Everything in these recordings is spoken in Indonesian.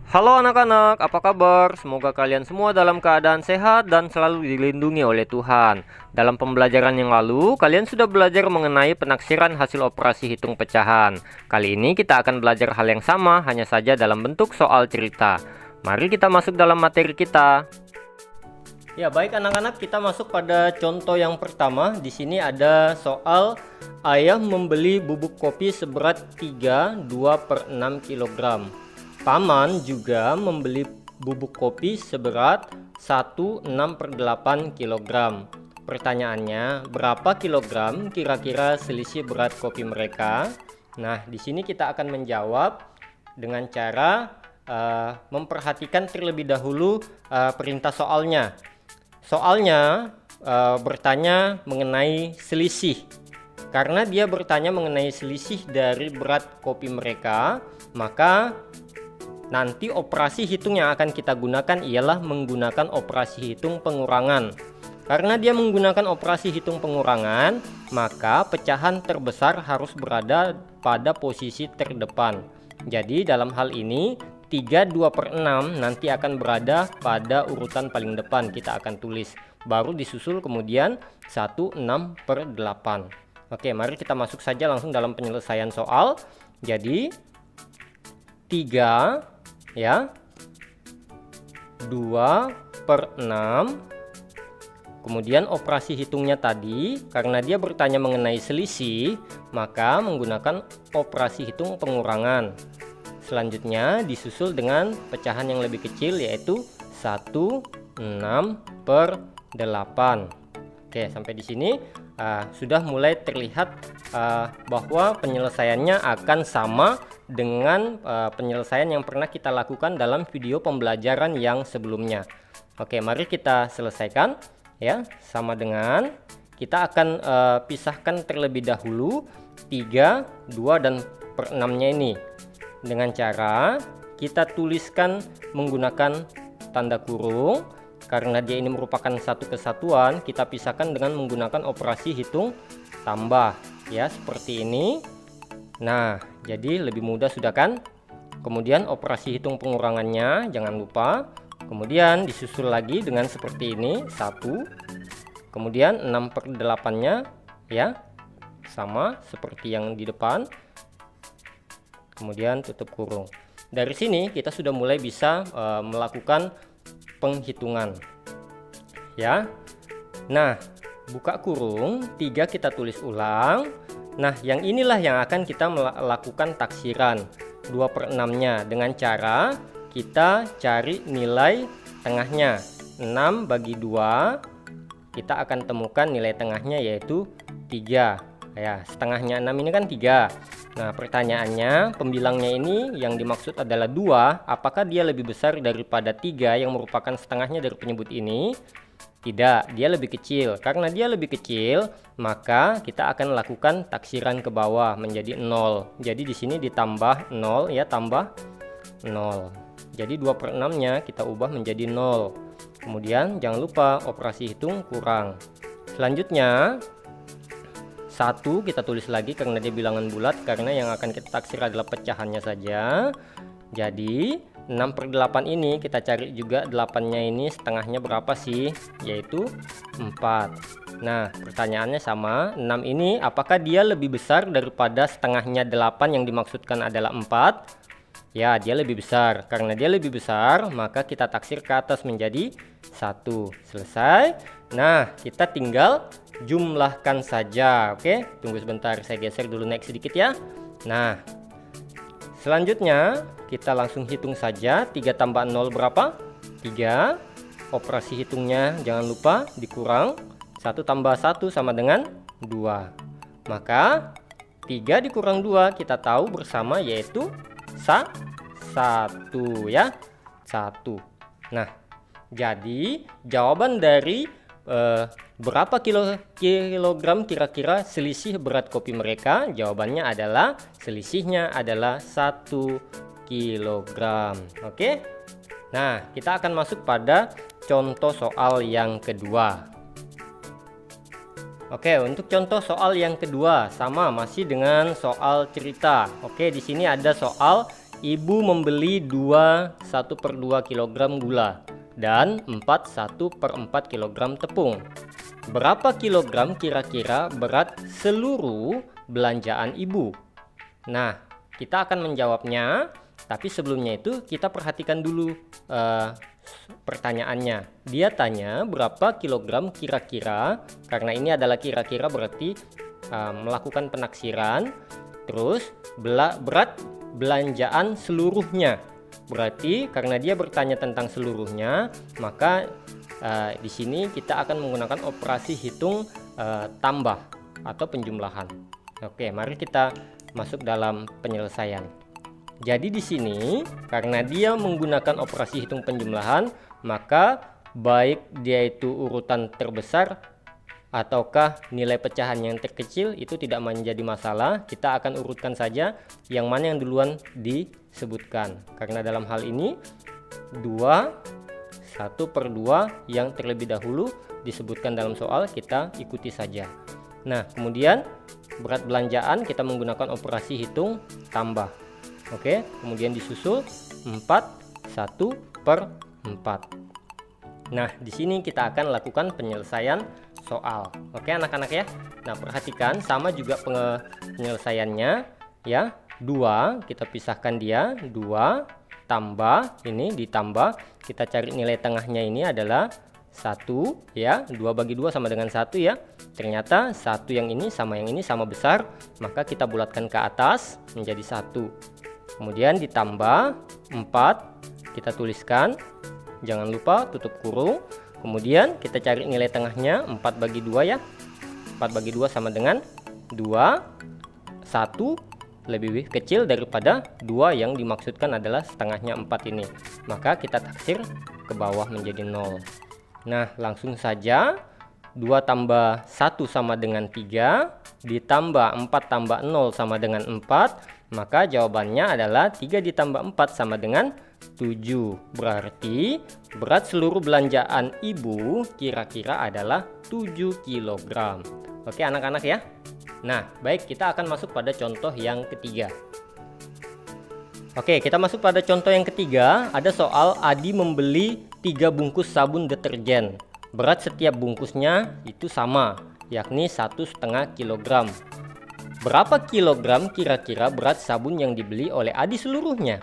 Halo anak-anak, apa kabar? Semoga kalian semua dalam keadaan sehat dan selalu dilindungi oleh Tuhan. Dalam pembelajaran yang lalu, kalian sudah belajar mengenai penaksiran hasil operasi hitung pecahan. Kali ini kita akan belajar hal yang sama, hanya saja dalam bentuk soal cerita. Mari kita masuk dalam materi kita. Ya, baik anak-anak, kita masuk pada contoh yang pertama. Di sini ada soal ayah membeli bubuk kopi seberat 3,2/6 kg. Paman juga membeli bubuk kopi seberat 1,6/8 kg. Pertanyaannya, berapa kilogram kira-kira selisih berat kopi mereka? Nah, di sini kita akan menjawab dengan cara memperhatikan terlebih dahulu perintah soalnya. Soalnya bertanya mengenai selisih. Karena dia bertanya mengenai selisih dari berat kopi mereka, maka nanti operasi hitung yang akan kita gunakan ialah menggunakan operasi hitung pengurangan. Karena dia menggunakan operasi hitung pengurangan, maka pecahan terbesar harus berada pada posisi terdepan. Jadi dalam hal ini 3,2/6 nanti akan berada pada urutan paling depan. Kita akan tulis, baru disusul kemudian 1,6/8. Oke, mari kita masuk saja langsung dalam penyelesaian soal. Jadi 3 ya 2/6, kemudian operasi hitungnya tadi karena dia bertanya mengenai selisih, maka menggunakan operasi hitung pengurangan. Selanjutnya disusul dengan pecahan yang lebih kecil, yaitu 1,6/8. Oke, sampai di sini sudah mulai terlihat bahwa penyelesaiannya akan sama dengan penyelesaian yang pernah kita lakukan dalam video pembelajaran yang sebelumnya. Oke, mari kita selesaikan ya. Sama dengan kita akan pisahkan terlebih dahulu 3, 2 dan per 6 nya ini dengan cara kita tuliskan menggunakan tanda kurung. Karena dia ini merupakan satu kesatuan, kita pisahkan dengan menggunakan operasi hitung tambah ya, seperti ini. Nah, jadi lebih mudah sudah kan? Kemudian operasi hitung pengurangannya jangan lupa. Kemudian disusul lagi dengan seperti ini, 1. Kemudian 6/8 nya ya, sama seperti yang di depan. Kemudian tutup kurung. Dari sini kita sudah mulai bisa melakukan penghitungan ya. Nah, buka kurung, 3 kita tulis ulang. Nah, yang inilah yang akan kita melakukan taksiran 2/6 nya dengan cara kita cari nilai tengahnya. 6 bagi 2 kita akan temukan nilai tengahnya yaitu 3 ya. Setengahnya 6 ini kan 3. Nah, pertanyaannya, pembilangnya ini yang dimaksud adalah 2, apakah dia lebih besar daripada 3 yang merupakan setengahnya dari penyebut ini? Tidak, dia lebih kecil. Karena dia lebih kecil, maka kita akan lakukan taksiran ke bawah menjadi 0. Jadi di sini ditambah 0 ya, tambah 0. Jadi 2/6 nya kita ubah menjadi 0. Kemudian jangan lupa operasi hitung kurang. Selanjutnya 1 kita tulis lagi karena dia bilangan bulat, karena yang akan kita taksir adalah pecahannya saja. Jadi 6/8 ini kita cari juga 8-nya ini setengahnya berapa sih, yaitu 4. Nah, pertanyaannya sama, 6 ini apakah dia lebih besar daripada setengahnya 8 yang dimaksudkan adalah 4? Ya, dia lebih besar. Karena dia lebih besar, maka kita taksir ke atas menjadi 1. Selesai. Nah, kita tinggal jumlahkan saja. Oke, tunggu sebentar, saya geser dulu naik sedikit ya. Nah, selanjutnya kita langsung hitung saja. 3 tambah 0 berapa? 3. Operasi hitungnya jangan lupa dikurang. 1 tambah 1 sama dengan 2. Maka 3 dikurang 2 kita tahu bersama yaitu 1 ya, 1. Nah, jadi jawaban dari berapa kilogram kira-kira selisih berat kopi mereka, jawabannya adalah selisihnya adalah 1 kilogram. Oke, nah kita akan masuk pada contoh soal yang kedua. Oke, untuk contoh soal yang kedua sama masih dengan soal cerita. Oke, di sini ada soal Ibu membeli 1/2 kg gula dan 1/4 kg tepung. Berapa kilogram kira-kira berat seluruh belanjaan ibu? Nah, kita akan menjawabnya, tapi sebelumnya itu kita perhatikan dulu pertanyaannya. Dia tanya berapa kilogram kira-kira, karena ini adalah kira-kira berarti melakukan penaksiran. Terus berat belanjaan seluruhnya, berarti karena dia bertanya tentang seluruhnya, maka di sini kita akan menggunakan operasi hitung tambah atau penjumlahan. Oke, mari kita masuk dalam penyelesaian. Jadi di sini karena dia menggunakan operasi hitung penjumlahan, maka baik dia itu urutan terbesar ataukah nilai pecahan yang terkecil itu tidak menjadi masalah. Kita akan urutkan saja yang mana yang duluan disebutkan, karena dalam hal ini 1/2 yang terlebih dahulu disebutkan dalam soal, kita ikuti saja. Nah, kemudian berat belanjaan kita menggunakan operasi hitung tambah. Oke, kemudian disusul 1/4. Nah, di sini kita akan lakukan penyelesaian soal. Oke, anak-anak ya. Nah, perhatikan sama juga penyelesaiannya ya. 2 kita pisahkan dia, 2 tambah ini ditambah, kita cari nilai tengahnya, ini adalah 1 ya. 2 bagi 2 sama dengan 1 ya. Ternyata 1 yang ini sama besar, maka kita bulatkan ke atas menjadi 1. Kemudian ditambah 4, kita tuliskan, jangan lupa tutup kurung. Kemudian kita cari nilai tengahnya, 4 bagi 2 ya. 4 bagi 2 sama dengan 2. 1 lebih kecil daripada 2 yang dimaksudkan adalah setengahnya 4 ini, maka kita taksir ke bawah menjadi 0. Nah, langsung saja 2 tambah 1 sama dengan 3, ditambah 4 tambah 0 sama dengan 4, maka jawabannya adalah 3 ditambah 4 sama dengan 7. Berarti berat seluruh belanjaan ibu kira-kira adalah 7 kg. Oke anak-anak ya. Nah, baik, kita akan masuk pada contoh yang ketiga. Oke, kita masuk pada contoh yang ketiga. Ada soal Adi membeli 3 bungkus sabun deterjen. Berat setiap bungkusnya itu sama, yakni 1,5 kg. Berapa kilogram kira-kira berat sabun yang dibeli oleh Adi seluruhnya?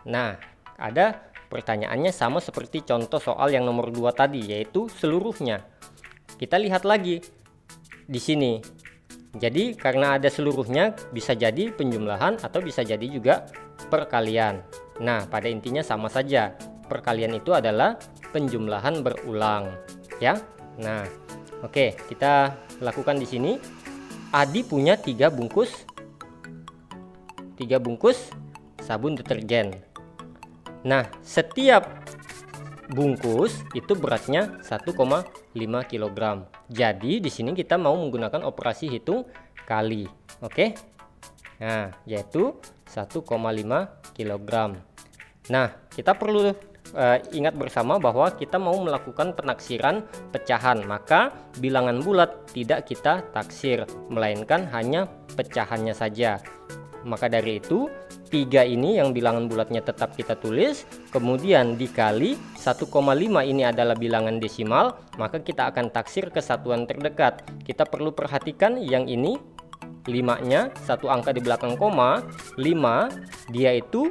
Nah, ada pertanyaannya sama seperti contoh soal yang nomor 2 tadi, yaitu seluruhnya. Kita lihat lagi di sini. Jadi karena ada seluruhnya, bisa jadi penjumlahan atau bisa jadi juga perkalian. Nah, pada intinya sama saja. Perkalian itu adalah penjumlahan berulang, ya. Nah, oke, kita lakukan di sini. Adi punya 3 bungkus sabun deterjen. Nah, setiap bungkus itu beratnya 1,5 kg. Jadi di sini kita mau menggunakan operasi hitung kali. Oke. Nah, yaitu 1,5 kg. Nah, kita perlu ingat bersama bahwa kita mau melakukan penaksiran pecahan, maka bilangan bulat tidak kita taksir, melainkan hanya pecahannya saja. Maka dari itu 3 ini yang bilangan bulatnya tetap kita tulis, kemudian dikali 1,5 ini adalah bilangan desimal, maka kita akan taksir ke satuan terdekat. Kita perlu perhatikan yang ini 5-nya, satu angka di belakang koma, 5 dia itu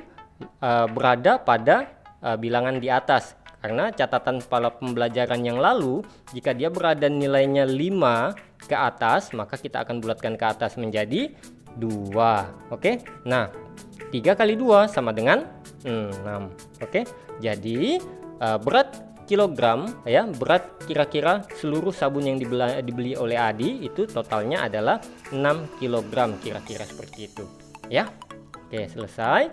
berada pada bilangan di atas. Karena catatan pada pembelajaran yang lalu, jika dia berada nilainya 5 ke atas, maka kita akan bulatkan ke atas menjadi 2. Oke. Nah, 3 kali 2 sama dengan 6. Oke. Jadi berat kilogram ya, berat kira-kira seluruh sabun yang dibeli oleh Adi itu totalnya adalah 6 kg kira-kira seperti itu ya. Oke, selesai.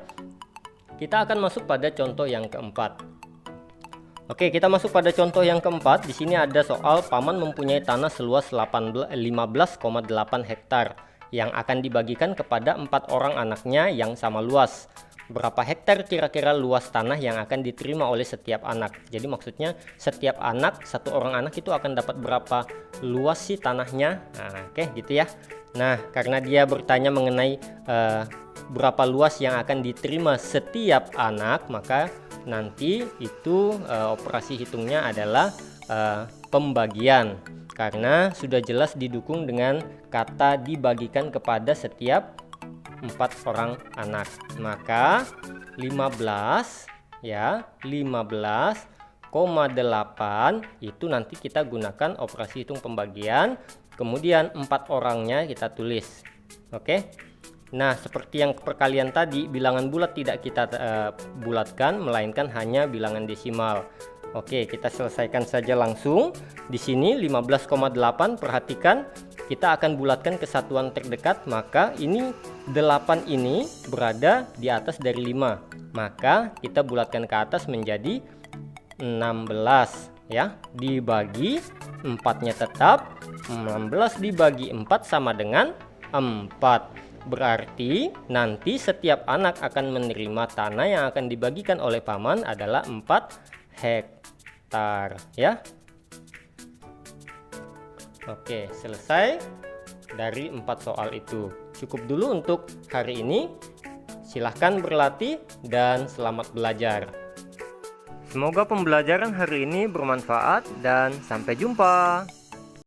Kita akan masuk pada contoh yang keempat. Oke, kita masuk pada contoh yang keempat. Di sini ada soal paman mempunyai tanah seluas 15,8 hektar yang akan dibagikan kepada 4 orang anaknya yang sama luas. Berapa hektar kira-kira luas tanah yang akan diterima oleh setiap anak? Jadi maksudnya setiap anak, 1 orang anak itu akan dapat berapa luas sih tanahnya? Nah, oke gitu ya. Nah, karena dia bertanya mengenai berapa luas yang akan diterima setiap anak, maka nanti itu operasi hitungnya adalah pembagian, karena sudah jelas didukung dengan kata dibagikan kepada setiap 4 orang anak. Maka 15 ya, 15,8 itu nanti kita gunakan operasi hitung pembagian, kemudian 4 orangnya kita tulis. Oke. Nah, seperti yang perkalian tadi, bilangan bulat tidak kita bulatkan, melainkan hanya bilangan desimal. Oke, kita selesaikan saja langsung. Di sini 15,8, perhatikan kita akan bulatkan ke satuan terdekat, maka ini 8 ini berada di atas dari 5. Maka kita bulatkan ke atas menjadi 16 ya, dibagi 4-nya tetap 16 dibagi 4 sama dengan 4. Berarti nanti setiap anak akan menerima tanah yang akan dibagikan oleh paman adalah 4 hektar ya. Oke, selesai dari 4 soal itu. Cukup dulu untuk hari ini. Silahkan berlatih dan selamat belajar. Semoga pembelajaran hari ini bermanfaat dan sampai jumpa.